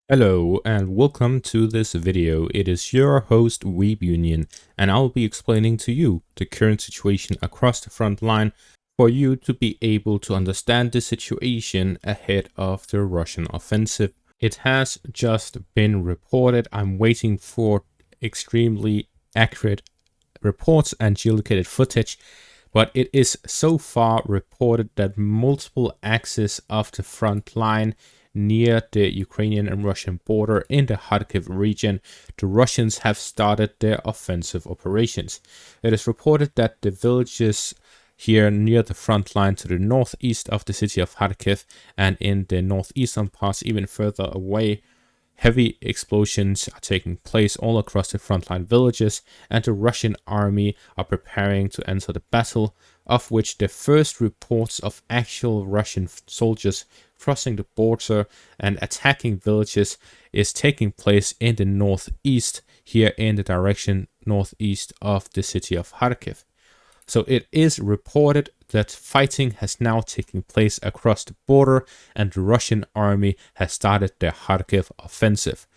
Hello and welcome to this video. It is your host Weeb Union, and I'll be explaining to you the current situation across the front line for you to be able to understand the situation ahead of the Russian offensive. It has just been reported. I'm waiting for extremely accurate reports and geolocated footage, but it is so far reported that multiple axes of the front line near the Ukrainian and Russian border in the Kharkiv region, the Russians have started their offensive operations. It is reported that the villages here near the front line to the northeast of the city of Kharkiv and in the northeastern parts even further away, heavy explosions are taking place all across the frontline villages, and the Russian army are preparing to enter the battle, of which the first reports of actual Russian soldiers crossing the border and attacking villages is taking place in the northeast, here in the direction northeast of the city of Kharkiv. So it is reported that fighting has now taken place across the border and the Russian army has started their Kharkiv offensive.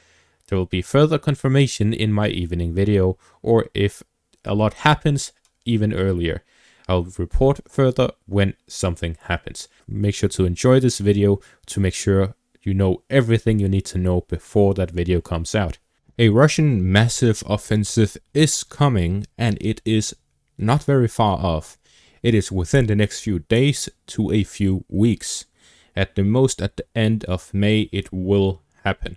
There will be further confirmation in my evening video, or if a lot happens, even earlier. I'll report further when something happens. Make sure to enjoy this video to make sure you know everything you need to know before that video comes out. A Russian massive offensive is coming, and it is not very far off. It is within the next few days to a few weeks. At the most, at the end of May, it will happen.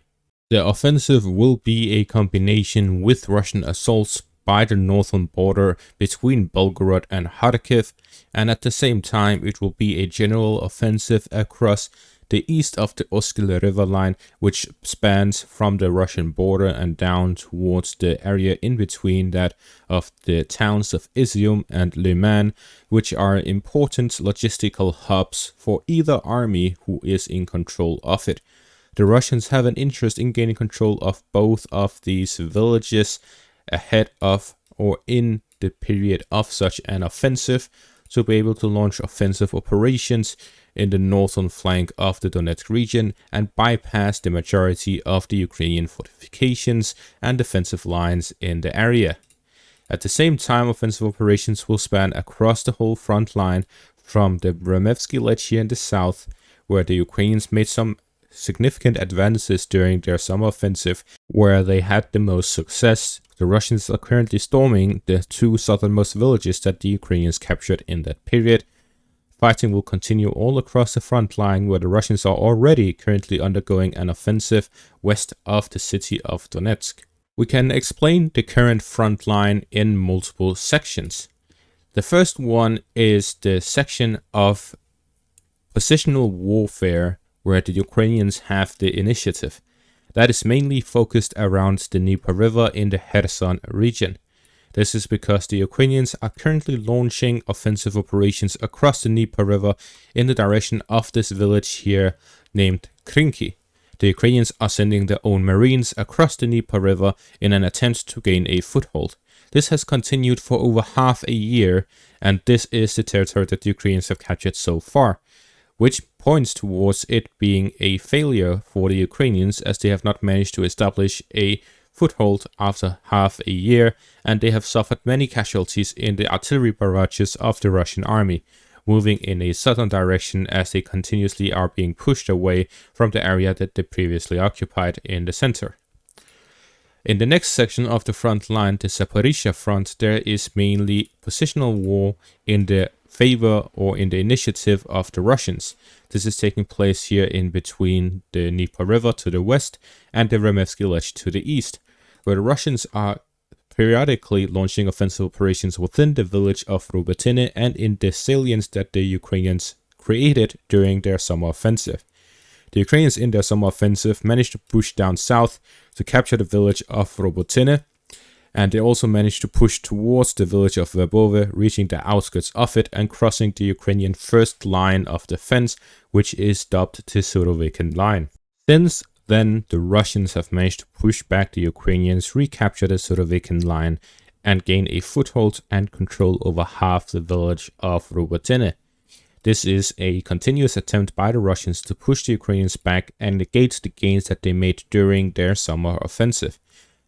The offensive will be a combination with Russian assaults by the northern border between Belgorod and Kharkiv, and at the same time it will be a general offensive across the east of the Oskil river line, which spans from the Russian border and down towards the area in between that of the towns of Izium and Liman, which are important logistical hubs for either army who is in control of it. The Russians have an interest in gaining control of both of these villages ahead of or in the period of such an offensive, to be able to launch offensive operations in the northern flank of the Donetsk region and bypass the majority of the Ukrainian fortifications and defensive lines in the area. At the same time, offensive operations will span across the whole front line from the Bremevsky ledge here in the south, where the Ukrainians made some significant advances during their summer offensive, where they had the most success. The Russians are currently storming the two southernmost villages that the Ukrainians captured in that period. Fighting will continue all across the front line, where the Russians are already currently undergoing an offensive west of the city of Donetsk. We can explain the current front line in multiple sections. The first one is the section of positional warfare, where the Ukrainians have the initiative. That is mainly focused around the Dnieper River in the Kherson region. This is because the Ukrainians are currently launching offensive operations across the Dnieper River in the direction of this village here named Krinky. The Ukrainians are sending their own marines across the Dnieper River in an attempt to gain a foothold. This has continued for over half a year, and this is the territory that the Ukrainians have captured so far, which points towards it being a failure for the Ukrainians, as they have not managed to establish a foothold after half a year, and they have suffered many casualties in the artillery barrages of the Russian army, moving in a southern direction as they continuously are being pushed away from the area that they previously occupied in the center. In the next section of the front line, the Zaporizhzhia front, there is mainly positional war in the favor or in the initiative of the Russians. This is taking place here in between the Dnieper River to the west and the Bremevsky ledge to the east, where the Russians are periodically launching offensive operations within the village of Robotyne and in the salients that the Ukrainians created during their summer offensive. The Ukrainians in their summer offensive managed to push down south to capture the village of Robotyne, and they also managed to push towards the village of Verbove, reaching the outskirts of it and crossing the Ukrainian first line of defense, which is dubbed the Surovikin line. Since then, the Russians have managed to push back the Ukrainians, recapture the Surovikin line, and gain a foothold and control over half the village of Robotyne. This is a continuous attempt by the Russians to push the Ukrainians back and negate the gains that they made during their summer offensive.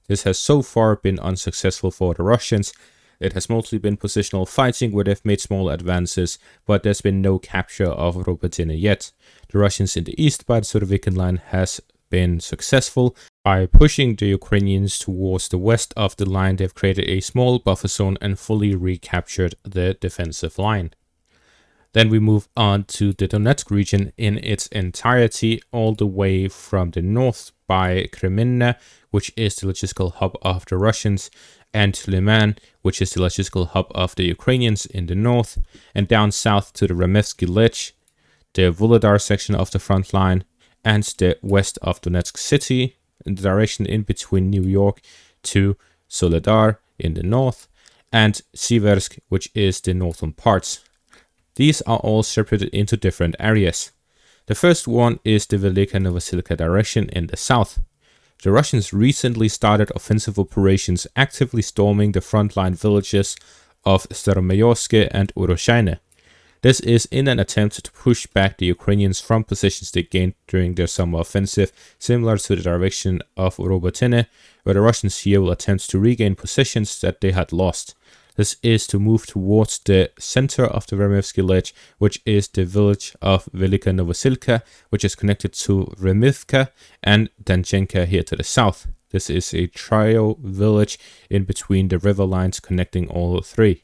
This has so far been unsuccessful for the Russians. It has mostly been positional fighting where they've made small advances, but there's been no capture of Robotyne yet. The Russians in the east by the Surovikin line has been successful. By pushing the Ukrainians towards the west of the line, they've created a small buffer zone and fully recaptured the defensive line. Then we move on to the Donetsk region in its entirety, all the way from the north by Kreminna, which is the logistical hub of the Russians, and Liman, which is the logistical hub of the Ukrainians in the north, and down south to the Remevsky Lech, the Volodar section of the front line, and the west of Donetsk city, in the direction in between New York to Soledar in the north, and Siversk, which is the northern parts. These are all separated into different areas. The first one is the Velika Novosilka direction in the south. The Russians recently started offensive operations actively storming the frontline villages of Staromayorske and Uroshaine. This is in an attempt to push back the Ukrainians from positions they gained during their summer offensive, similar to the direction of Robotyne, where the Russians here will attempt to regain positions that they had lost. This is to move towards the center of the Remevsky Lech, which is the village of Velika Novosilka, which is connected to Remivka and Danchenka here to the south. This is a trio village in between the river lines connecting all three.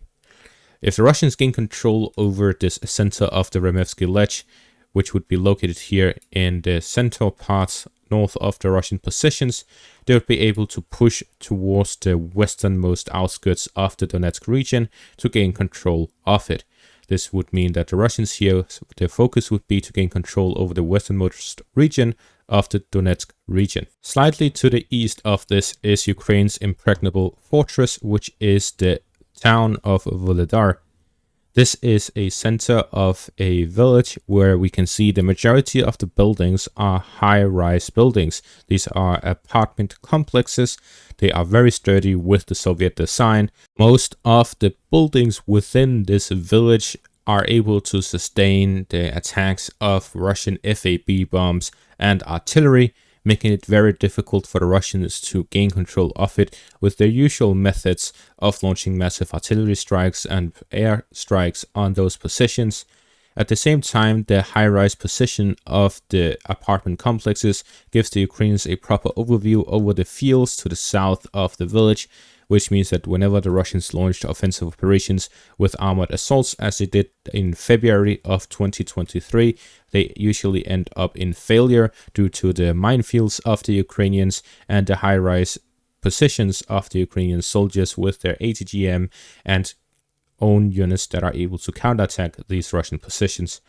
If the Russians gain control over this center of the Remevsky Lech, which would be located here in the central parts north of the Russian positions, they would be able to push towards the westernmost outskirts of the Donetsk region to gain control of it. This would mean that the Russians here, their focus would be to gain control over the westernmost region of the Donetsk region. Slightly to the east of this is Ukraine's impregnable fortress, which is the town of Volodar. This is a center of a village where we can see the majority of the buildings are high-rise buildings. These are apartment complexes. They are very sturdy with the Soviet design. Most of the buildings within this village are able to sustain the attacks of Russian FAB bombs and artillery, making it very difficult for the Russians to gain control of it with their usual methods of launching massive artillery strikes and air strikes on those positions. At the same time, the high-rise position of the apartment complexes gives the Ukrainians a proper overview over the fields to the south of the village, which means that whenever the Russians launched offensive operations with armored assaults, as they did in February of 2023, they usually end up in failure due to the minefields of the Ukrainians and the high-rise positions of the Ukrainian soldiers with their ATGM and own units that are able to counterattack these Russian positions.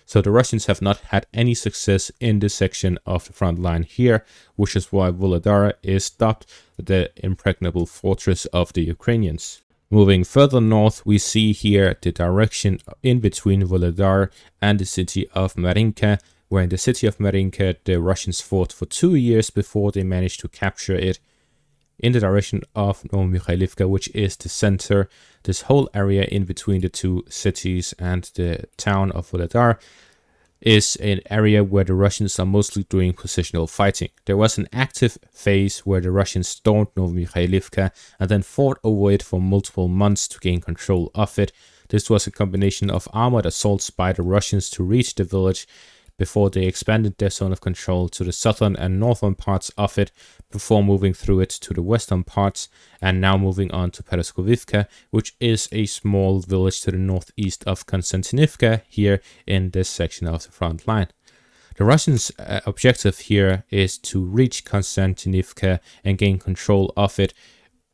So the Russians have not had any success in this section of the front line here, which is why Volodar is dubbed the impregnable fortress of the Ukrainians. Moving further north, we see here the direction in between Volodar and the city of Marinka, where in the city of Marinka the Russians fought for 2 years before they managed to capture it. In the direction of Novomikhailivka, which is the center, this whole area in between the two cities and the town of Volodar is an area where the Russians are mostly doing positional fighting. There was an active phase where the Russians stormed Novomikhailivka and then fought over it for multiple months to gain control of it. This was a combination of armored assaults by the Russians to reach the village before they expanded their zone of control to the southern and northern parts of it, before moving through it to the western parts, and now moving on to Pereskovivka, which is a small village to the northeast of Konstantinivka here in this section of the front line. The Russians' objective here is to reach Konstantinivka and gain control of it,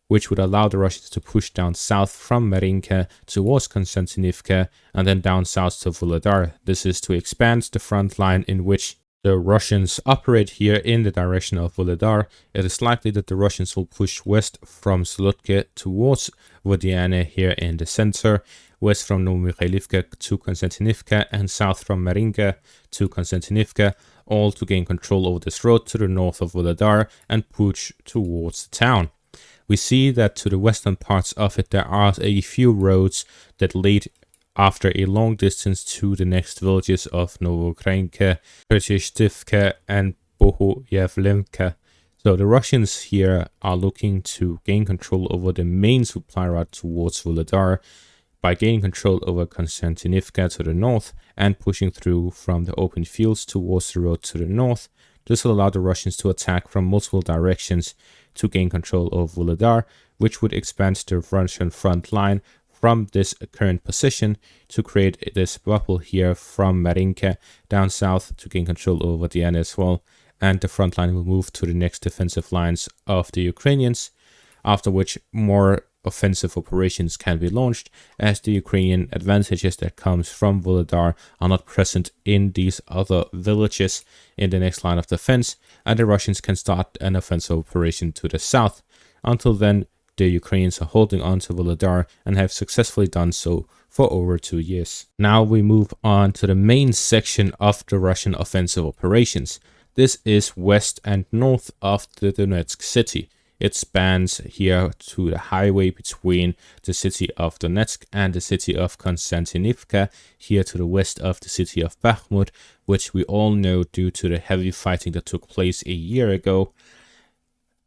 which would allow the Russians to push down south from Marinka towards Konstantinivka and then down south to Volodar. This is to expand the front line in which the Russians operate here in the direction of Volodar. It is likely that the Russians will push west from Slutke towards Vodiane here in the center, west from Novomikhailivka to Konstantinivka, and south from Marinka to Konstantinivka, all to gain control over this road to the north of Volodar and push towards the town. We see that to the western parts of it there are a few roads that lead after a long distance to the next villages of Novokrenka, Prechestivka, and Bohoyavlenka. So the Russians here are looking to gain control over the main supply route towards Volodar by gaining control over Konstantinivka to the north and pushing through from the open fields towards the road to the north. This will allow the Russians to attack from multiple directions to gain control over Volodar, which would expand the Russian front line from this current position to create this bubble here from Marinka down south to gain control over the end as well. And the front line will move to the next defensive lines of the Ukrainians, after which more offensive operations can be launched, as the Ukrainian advantages that comes from Volodar are not present in these other villages in the next line of defense, and the Russians can start an offensive operation to the south. Until then, the Ukrainians are holding on to Volodar and have successfully done so for over 2 years. Now we move on to the main section of the Russian offensive operations. This is west and north of the Donetsk city. It spans here to the highway between the city of Donetsk and the city of Konstantinivka, here to the west of the city of Bakhmut, which we all know due to the heavy fighting that took place a year ago.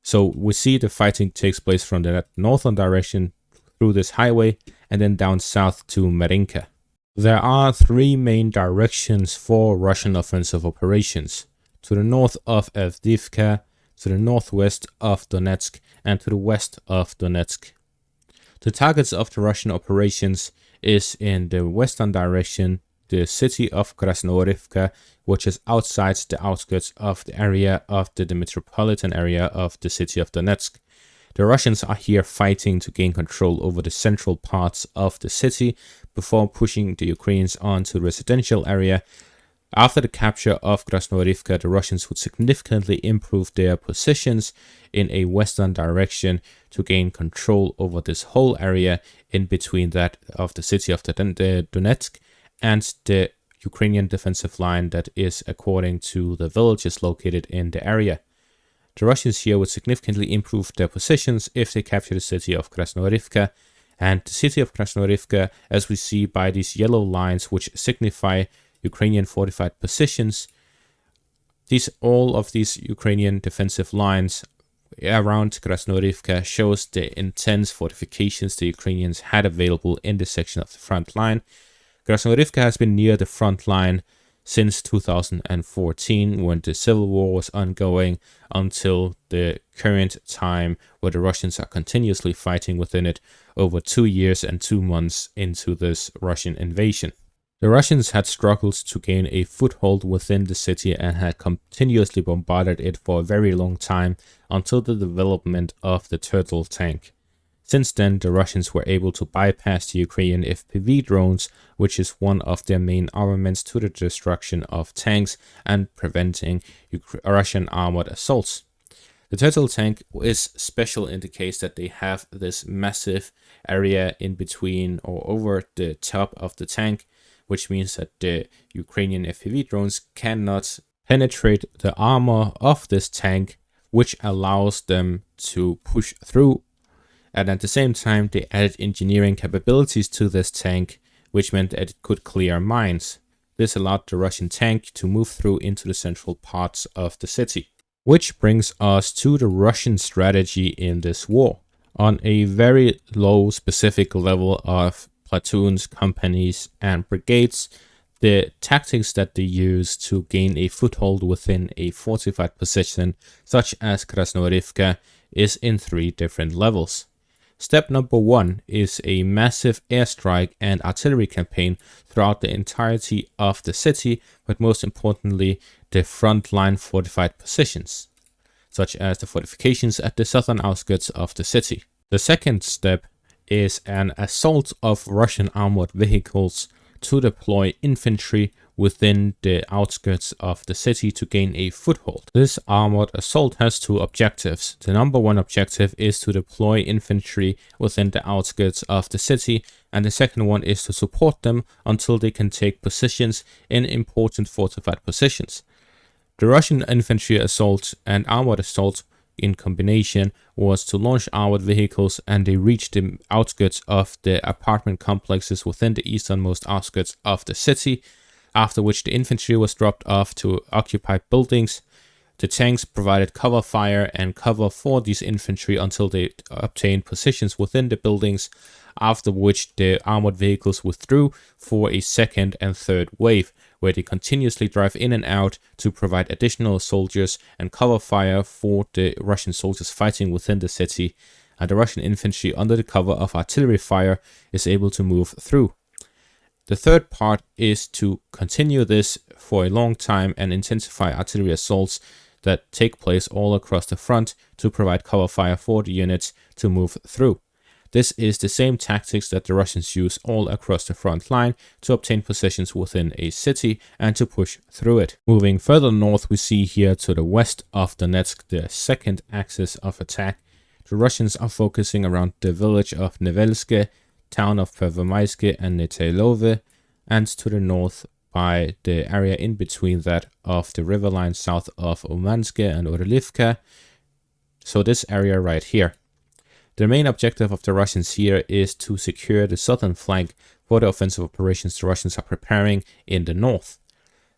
So we see the fighting takes place from the northern direction through this highway and then down south to Marinka. There are three main directions for Russian offensive operations: to the north of Avdiivka, to the northwest of Donetsk, and to the west of Donetsk. The targets of the Russian operations is in the western direction, the city of Krasnoorivka, which is outside the outskirts of the area of the metropolitan area of the city of Donetsk. The Russians are here fighting to gain control over the central parts of the city before pushing the Ukrainians on to the residential area. After the capture of Krasnoorivka, the Russians would significantly improve their positions in a western direction to gain control over this whole area in between that of the city of Donetsk and the Ukrainian defensive line that is according to the villages located in the area. The Russians here would significantly improve their positions if they capture the city of Krasnoorivka. And the city of Krasnoorivka, as we see by these yellow lines which signify Ukrainian fortified positions, all of these Ukrainian defensive lines around Krasnoorivka shows the intense fortifications the Ukrainians had available in this section of the front line. Krasnoorivka has been near the front line since 2014, when the civil war was ongoing, until the current time where the Russians are continuously fighting within it over 2 years and 2 months into this Russian invasion. The Russians had struggled to gain a foothold within the city and had continuously bombarded it for a very long time until the development of the Turtle tank. Since then, the Russians were able to bypass the Ukrainian FPV drones, which is one of their main armaments, to the destruction of tanks and preventing Russian armored assaults. The Turtle tank is special in the case that they have this massive area in between or over the top of the tank, which means that the Ukrainian FPV drones cannot penetrate the armor of this tank, which allows them to push through. And at the same time, they added engineering capabilities to this tank, which meant that it could clear mines. This allowed the Russian tank to move through into the central parts of the city. Which brings us to the Russian strategy in this war. On a very low specific level of platoons, companies, and brigades, the tactics that they use to gain a foothold within a fortified position, such as Krasnoorivka, is in 3 different levels. Step number 1 is a massive airstrike and artillery campaign throughout the entirety of the city, but most importantly, the frontline fortified positions, such as the fortifications at the southern outskirts of the city. The second step is an assault of Russian armored vehicles to deploy infantry within the outskirts of the city to gain a foothold. This armored assault has 2 objectives. The number 1 objective is to deploy infantry within the outskirts of the city, and the second one is to support them until they can take positions in important fortified positions. The Russian infantry assault and armored assault in combination was to launch armored vehicles, and they reached the outskirts of the apartment complexes within the easternmost outskirts of the city, after which the infantry was dropped off to occupy buildings. The tanks provided cover fire and cover for these infantry until they obtained positions within the buildings, after which the armored vehicles withdrew for a second and third wave, where they continuously drive in and out to provide additional soldiers and cover fire for the Russian soldiers fighting within the city, and the Russian infantry, under the cover of artillery fire, is able to move through. The third part is to continue this for a long time and intensify artillery assaults that take place all across the front to provide cover fire for the units to move through. This is the same tactics that the Russians use all across the front line to obtain positions within a city and to push through it. Moving further north, we see here to the west of Donetsk the second axis of attack. The Russians are focusing around the village of Nevelske, town of Pervomaiske and Netailove, and to the north by the area in between that of the river line south of Umanske and Orlivka. So this area right here. The main objective of the Russians here is to secure the southern flank for the offensive operations the Russians are preparing in the north.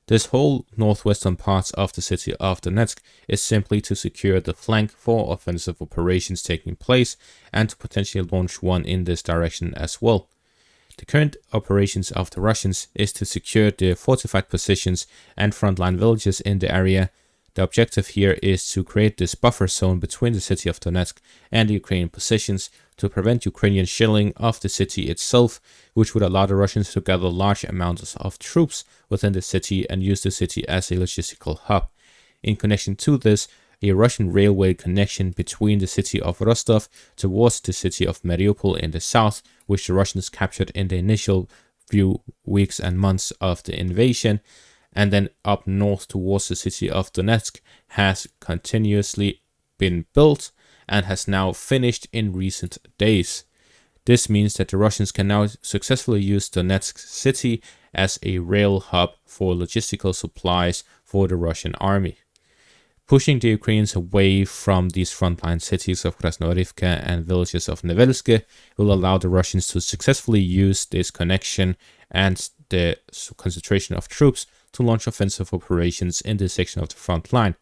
This whole northwestern parts of the city of Donetsk is simply to secure the flank for offensive operations taking place and to potentially launch one in this direction as well. The current operations of the Russians is to secure the fortified positions and frontline villages in the area. The objective here is to create this buffer zone between the city of Donetsk and the Ukrainian positions to prevent Ukrainian shelling of the city itself, which would allow the Russians to gather large amounts of troops within the city and use the city as a logistical hub. In connection to this, a Russian railway connection between the city of Rostov towards the city of Mariupol in the south, which the Russians captured in the initial few weeks and months of the invasion, and then up north towards the city of Donetsk, has continuously been built and has now finished in recent days. This means that the Russians can now successfully use Donetsk city as a rail hub for logistical supplies for the Russian army. Pushing the Ukrainians away from these frontline cities of Krasnoarivka and villages of Nevelske will allow the Russians to successfully use this connection and the concentration of troops to launch offensive operations in this section of the front line.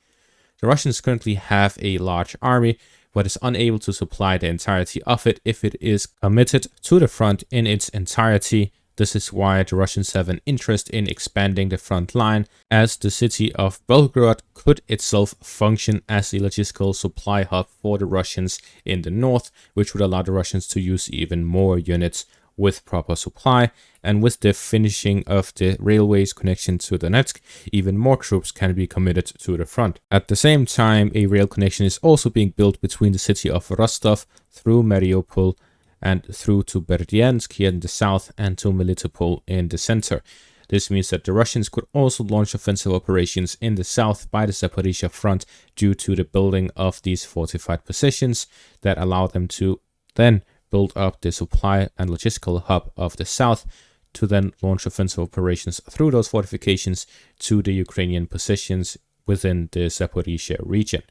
The Russians currently have a large army, but is unable to supply the entirety of it if it is committed to the front in its entirety. This is why the Russians have an interest in expanding the front line, as the city of Belgorod could itself function as a logistical supply hub for the Russians in the north, which would allow the Russians to use even more units with proper supply, and with the finishing of the railways connection to Donetsk, even more troops can be committed to the front. At the same time, a rail connection is also being built between the city of Rostov through Mariupol and through to Berdyansk here in the south and to Melitopol in the center. This means that the Russians could also launch offensive operations in the south by the Zaporizhzhia front due to the building of these fortified positions that allow them to then build up the supply and logistical hub of the south to then launch offensive operations through those fortifications to the Ukrainian positions within the Zaporizhzhia region.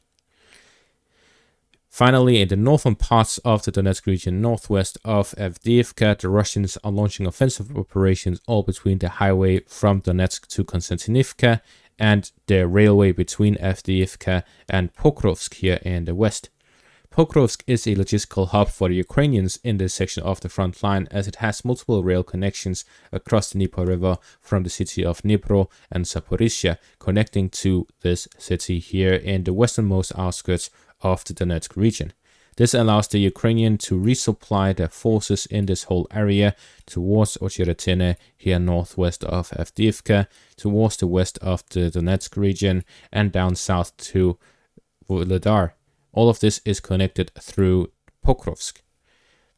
Finally, in the northern parts of the Donetsk region, northwest of Avdiivka, the Russians are launching offensive operations all between the highway from Donetsk to Konstantinivka and the railway between Avdiivka and Pokrovsk here in the west. Pokrovsk is a logistical hub for the Ukrainians in this section of the front line, as it has multiple rail connections across the Dnieper River from the city of Dnipro and Zaporizhzhia, connecting to this city here in the westernmost outskirts of the Donetsk region. This allows the Ukrainian to resupply their forces in this whole area towards Ocheretine, here northwest of Avdiivka, towards the west of the Donetsk region, and down south to Vuhledar. All of this is connected through Pokrovsk.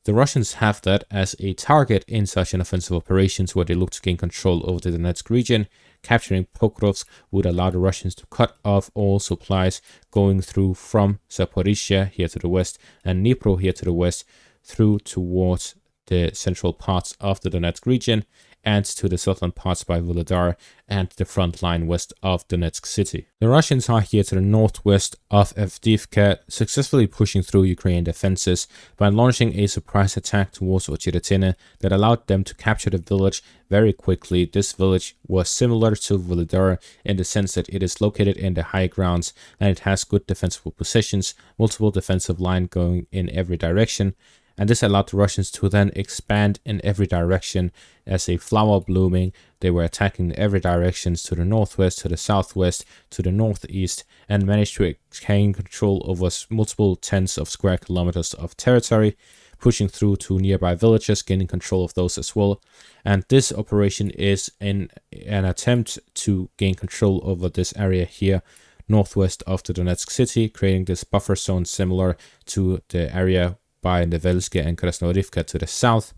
The Russians have that as a target in such an offensive operations where they look to gain control over the Donetsk region. Capturing Pokrovsk would allow the Russians to cut off all supplies going through from Zaporizhzhia here to the west and Dnipro here to the west through towards the central parts of the Donetsk region and to the southern parts by Volodar and the front line west of Donetsk city. The Russians are here to the northwest of Avdiivka, successfully pushing through Ukrainian defenses by launching a surprise attack towards Attrition that allowed them to capture the village very quickly. This village was similar to Volodar in the sense that it is located in the high grounds and it has good defensible positions, multiple defensive lines going in every direction. And this allowed the Russians to then expand in every direction as a flower blooming. They were attacking in every direction, to the northwest, to the southwest, to the northeast, and managed to gain control over multiple tens of square kilometers of territory, pushing through to nearby villages, gaining control of those as well. And this operation is an attempt to gain control over this area here, northwest of the Donetsk city, creating this buffer zone similar to the area by Nevelske and Krasnodarivka to the south,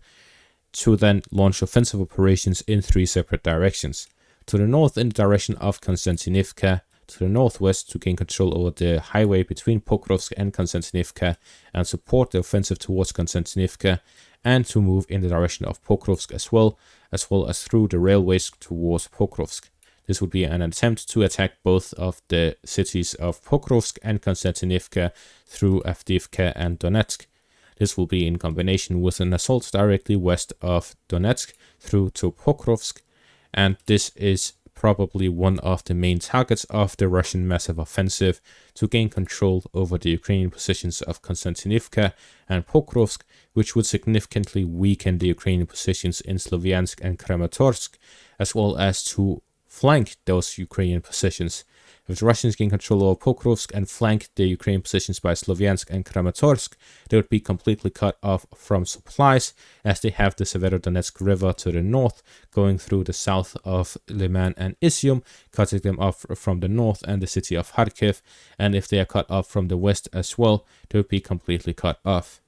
to then launch offensive operations in 3 separate directions. To the north in the direction of Konstantinivka, to the northwest to gain control over the highway between Pokrovsk and Konstantinivka and support the offensive towards Konstantinivka, and to move in the direction of Pokrovsk as well as through the railways towards Pokrovsk. This would be an attempt to attack both of the cities of Pokrovsk and Konstantinivka through Avdiivka and Donetsk. This will be in combination with an assault directly west of Donetsk through to Pokrovsk, and this is probably one of the main targets of the Russian massive offensive to gain control over the Ukrainian positions of Konstantinivka and Pokrovsk, which would significantly weaken the Ukrainian positions in Sloviansk and Kramatorsk, as well as to flank those Ukrainian positions. If the Russians gain control over Pokrovsk and flank the Ukrainian positions by Sloviansk and Kramatorsk, they would be completely cut off from supplies, as they have the Severodonetsk River to the north, going through the south of Liman and Izium, cutting them off from the north and the city of Kharkiv, and if they are cut off from the west as well, they would be completely cut off.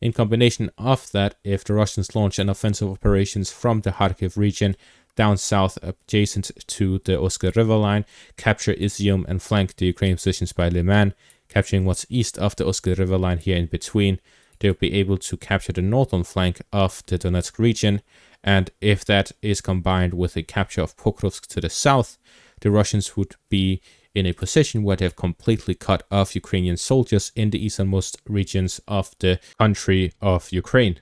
In combination of that, if the Russians launch an offensive operations from the Kharkiv region, down south adjacent to the Oskar River line, capture Izium and flank the Ukrainian positions by Liman, capturing what's east of the Oskar River line here in between. They'll be able to capture the northern flank of the Donetsk region, and if that is combined with the capture of Pokrovsk to the south, the Russians would be in a position where they have completely cut off Ukrainian soldiers in the easternmost regions of the country of Ukraine.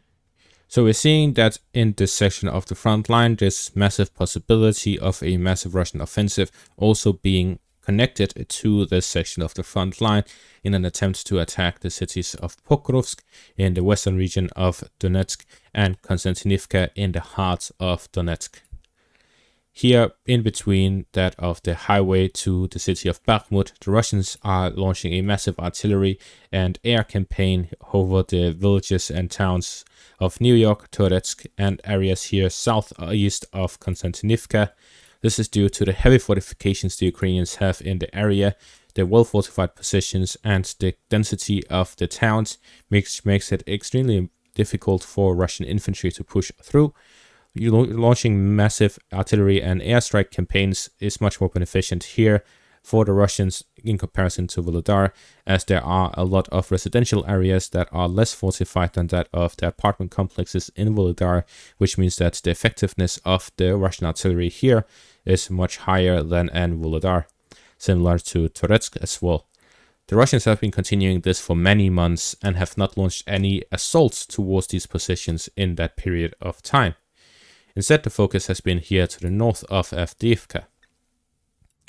So we're seeing that in this section of the front line, there's massive possibility of a massive Russian offensive also being connected to this section of the front line in an attempt to attack the cities of Pokrovsk in the western region of Donetsk and Konstantinivka in the heart of Donetsk. Here, in between that of the highway to the city of Bakhmut, the Russians are launching a massive artillery and air campaign over the villages and towns of New York, Toretsk, and areas here southeast of Konstantinivka. This is due to the heavy fortifications the Ukrainians have in the area, their well-fortified positions, and the density of the towns, which makes it extremely difficult for Russian infantry to push through. Launching massive artillery and airstrike campaigns is much more beneficent here for the Russians in comparison to Volodar, as there are a lot of residential areas that are less fortified than that of the apartment complexes in Volodar, which means that the effectiveness of the Russian artillery here is much higher than in Volodar, similar to Toretsk as well. The Russians have been continuing this for many months and have not launched any assaults towards these positions in that period of time. Instead, the focus has been here to the north of Avdiivka.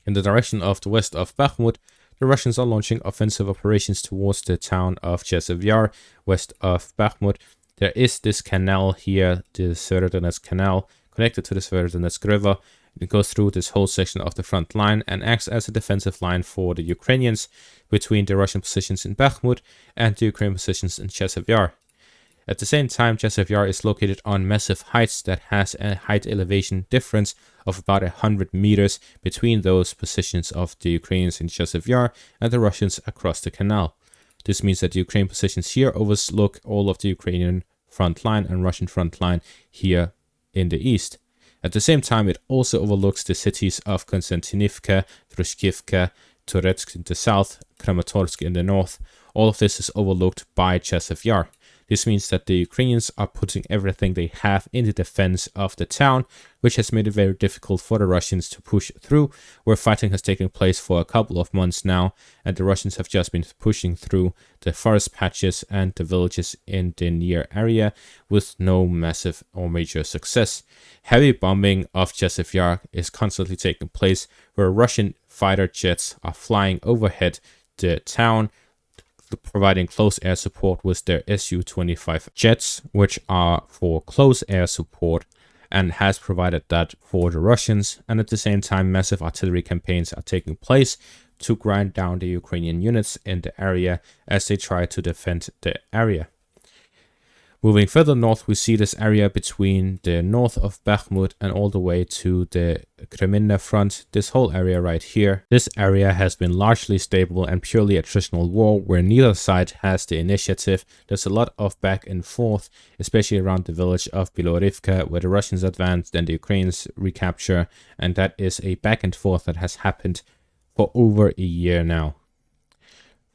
In the direction of the west of Bakhmut, the Russians are launching offensive operations towards the town of Chasiv Yar, west of Bakhmut. There is this canal here, the Severodonetsk Canal, connected to the Severodonetsk River. It goes through this whole section of the front line and acts as a defensive line for the Ukrainians between the Russian positions in Bakhmut and the Ukrainian positions in Chasiv Yar. At the same time, Chasiv Yar is located on massive heights that has a height elevation difference of about 100 meters between those positions of the Ukrainians in Chasiv Yar and the Russians across the canal. This means that the Ukrainian positions here overlook all of the Ukrainian front line and Russian front line here in the east. At the same time, it also overlooks the cities of Konstantinivka, Drushkivka, Toretsk in the south, Kramatorsk in the north. All of this is overlooked by Chasiv Yar. This means that the Ukrainians are putting everything they have in the defense of the town, which has made it very difficult for the Russians to push through, where fighting has taken place for a couple of months now, and the Russians have just been pushing through the forest patches and the villages in the near area with no massive or major success. Heavy bombing of Chasiv Yar is constantly taking place, where Russian fighter jets are flying overhead the town, providing close air support with their Su-25 jets, which are for close air support, and has provided that for the Russians. And at the same time, massive artillery campaigns are taking place to grind down the Ukrainian units in the area as they try to defend the area. Moving further north, we see this area between the north of Bakhmut and all the way to the Kreminna front, this whole area right here. This area has been largely stable and purely attritional war, where neither side has the initiative. There's a lot of back and forth, especially around the village of Bilorivka, where the Russians advance, then the Ukrainians recapture, and that is a back and forth that has happened for over a year now.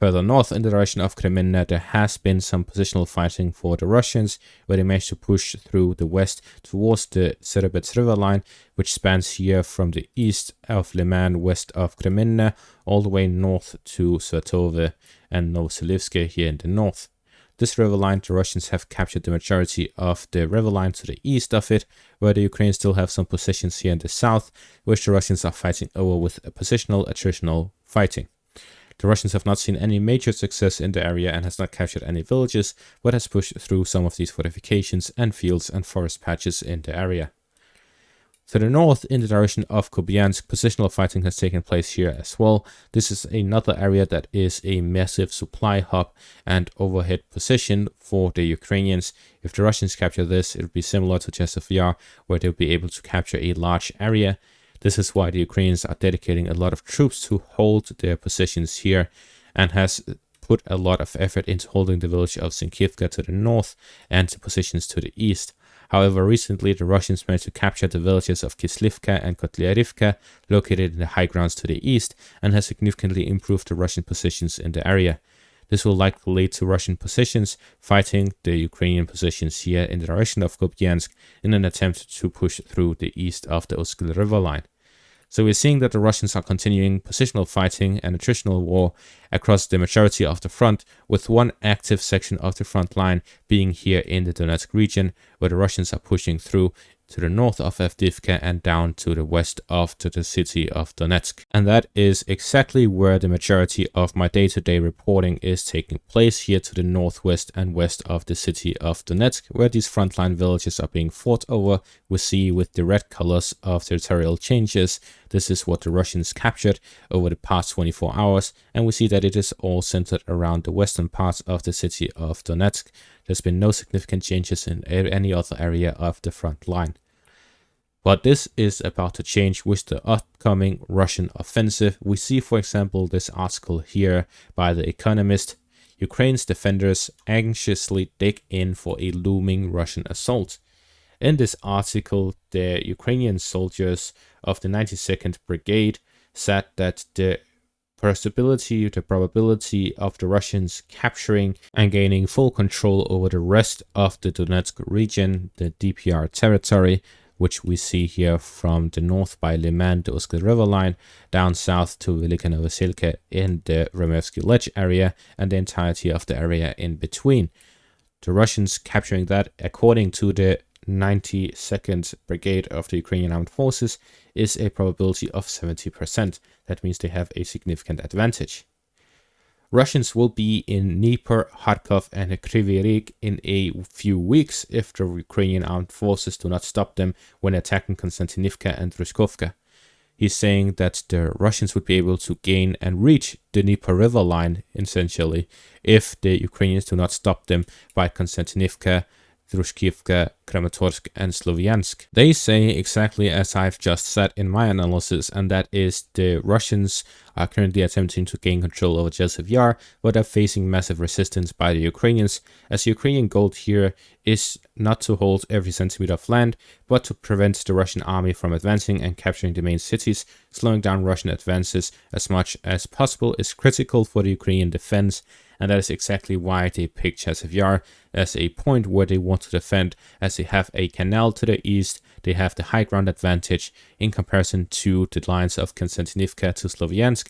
Further north in the direction of Kreminna, there has been some positional fighting for the Russians, where they managed to push through the west towards the Serebets river line, which spans here from the east of Liman, west of Kreminna, all the way north to Svatove and Novoselivske here in the north. This river line, the Russians have captured the majority of the river line to the east of it, where the Ukrainians still have some positions here in the south, which the Russians are fighting over with a positional, attritional fighting. The Russians have not seen any major success in the area and has not captured any villages, but has pushed through some of these fortifications and fields and forest patches in the area. To the north, in the direction of Kupiansk, positional fighting has taken place here as well. This is another area that is a massive supply hub and overhead position for the Ukrainians. If the Russians capture this, it would be similar to Chasiv Yar, where they'll be able to capture a large area. This is why the Ukrainians are dedicating a lot of troops to hold their positions here, and has put a lot of effort into holding the village of Sinkivka to the north and the positions to the east. However, recently the Russians managed to capture the villages of Kislivka and Kotlyarivka, located in the high grounds to the east, and has significantly improved the Russian positions in the area. This will likely lead to Russian positions fighting the Ukrainian positions here in the direction of Kupiansk in an attempt to push through the east of the Oskil river line. So we're seeing that the Russians are continuing positional fighting and attritional war across the majority of the front, with one active section of the front line being here in the Donetsk region, where the Russians are pushing through to the north of Avdiivka and down to the west of the city of Donetsk. And that is exactly where the majority of my day-to-day reporting is taking place, here to the northwest and west of the city of Donetsk, where these frontline villages are being fought over. We see with the red colors of territorial changes, this is what the Russians captured over the past 24 hours, and we see that it is all centered around the western parts of the city of Donetsk. There's been no significant changes in any other area of the front line. But this is about to change with the upcoming Russian offensive. We see, for example, this article here by The Economist. Ukraine's defenders anxiously dig in for a looming Russian assault. In this article, the Ukrainian soldiers of the 92nd Brigade said that the probability of the Russians capturing and gaining full control over the rest of the Donetsk region, the DPR territory, which we see here from the north by Liman, the Oskil river line, down south to Velika Novoselka in the Remevsky Ledge area, and the entirety of the area in between. The Russians capturing that, according to the 92nd Brigade of the Ukrainian Armed Forces, is a probability of 70%. That means they have a significant advantage. Russians will be in Dnipro, Kharkiv and Kryvyi Rih in a few weeks if the Ukrainian armed forces do not stop them when attacking Konstantinivka and Ruskovka. He's saying that the Russians would be able to gain and reach the Dnipro river line, essentially, if the Ukrainians do not stop them by Konstantinivka, Drushkivka, Kramatorsk and Slovyansk. They say exactly as I've just said in my analysis, and that is the Russians are currently attempting to gain control over Chasiv Yar, but are facing massive resistance by the Ukrainians, as the Ukrainian goal here is not to hold every centimeter of land, but to prevent the Russian army from advancing and capturing the main cities. Slowing down Russian advances as much as possible is critical for the Ukrainian defense, and that is exactly why they picked Chasiv Yar as a point where they want to defend, as they have a canal to the east. They have the high ground advantage in comparison to the lines of Konstantinivka to Sloviansk.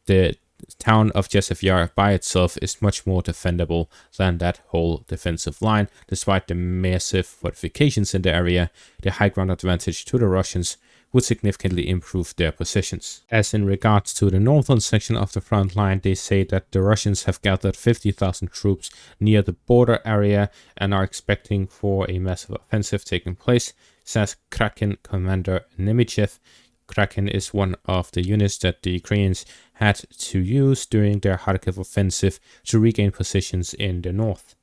The town of Chasiv Yar by itself is much more defendable than that whole defensive line. Despite the massive fortifications in the area, the high ground advantage to the Russians would significantly improve their positions. As in regards to the northern section of the front line, they say that the Russians have gathered 50,000 troops near the border area and are expecting for a massive offensive taking place, says Kraken commander Nemichev. Kraken is one of the units that the Ukrainians had to use during their Kharkiv offensive to regain positions in the north.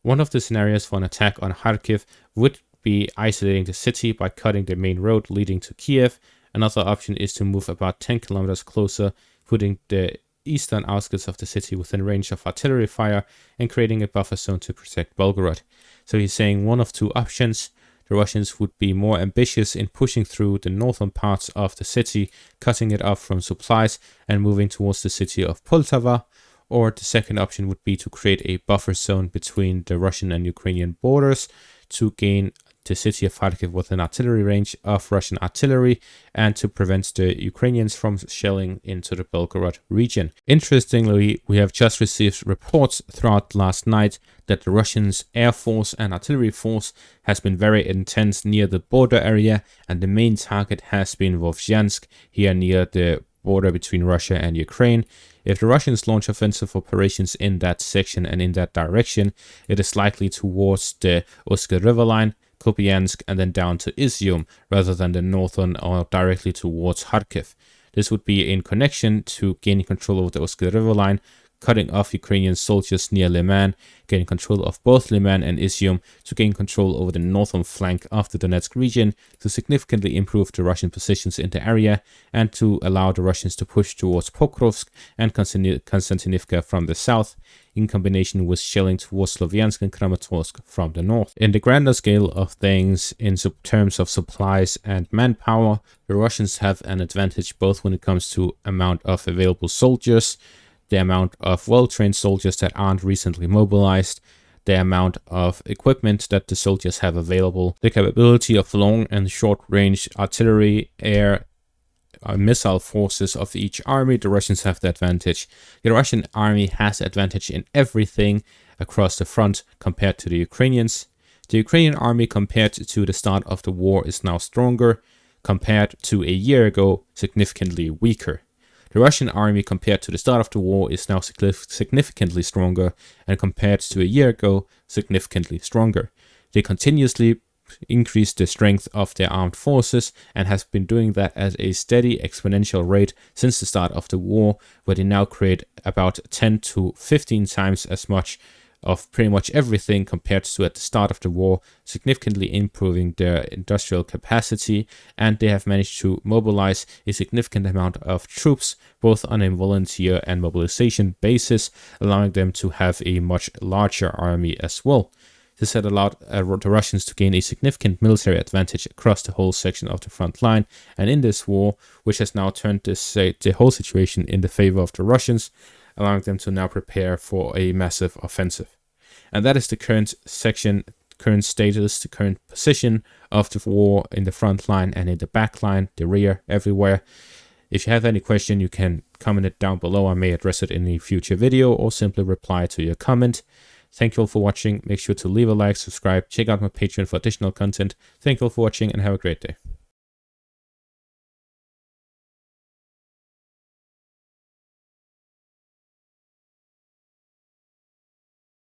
One of the scenarios for an attack on Kharkiv would be isolating the city by cutting the main road leading to Kiev. Another option is to move about 10 kilometers closer, putting the eastern outskirts of the city within range of artillery fire and creating a buffer zone to protect Belgorod. So he's saying one of two options. The Russians would be more ambitious in pushing through the northern parts of the city, cutting it off from supplies and moving towards the city of Poltava. Or the second option would be to create a buffer zone between the Russian and Ukrainian borders to gain the city of Kharkiv within artillery range of Russian artillery and to prevent the Ukrainians from shelling into the Belgorod region. Interestingly, we have just received reports throughout last night that the Russians' air force and artillery force has been very intense near the border area, and the main target has been Vovzhansk, here near the border between Russia and Ukraine. If the Russians launch offensive operations in that section and in that direction, it is likely towards the Oskar River line, Kupiansk, and then down to Izium, rather than the northern or directly towards Kharkiv. This would be in connection to gaining control over the Oskar River line, cutting off Ukrainian soldiers near Liman, gaining control of both Liman and Izium to gain control over the northern flank of the Donetsk region to significantly improve the Russian positions in the area and to allow the Russians to push towards Pokrovsk and Konstantinivka from the south, in combination with shelling towards Sloviansk and Kramatorsk from the north. In the grander scale of things, in terms of supplies and manpower, the Russians have an advantage both when it comes to amount of available soldiers, the amount of well-trained soldiers that aren't recently mobilized, the amount of equipment that the soldiers have available, the capability of long and short-range artillery, air, missile forces of each army. The Russians have the advantage. The Russian army has advantage in everything across the front compared to the Ukrainians. The Ukrainian army compared to the start of the war is now stronger, compared to a year ago significantly weaker. The Russian army compared to the start of the war is now significantly stronger, and compared to a year ago, significantly stronger. They continuously increase the strength of their armed forces and has been doing that at a steady exponential rate since the start of the war, where they now create about 10 to 15 times as much of pretty much everything compared to at the start of the war, significantly improving their industrial capacity, and they have managed to mobilize a significant amount of troops, both on a volunteer and mobilization basis, allowing them to have a much larger army as well. This had allowed the Russians to gain a significant military advantage across the whole section of the front line, and in this war, which has now turned the whole situation in the favor of the Russians, allowing them to now prepare for a massive offensive. And that is the current section, current status, the current position of the war in the front line and in the back line, the rear, everywhere. If you have any question, you can comment it down below. I may address it in a future video or simply reply to your comment. Thank you all for watching. Make sure to leave a like, subscribe, check out my Patreon for additional content. Thank you all for watching and have a great day.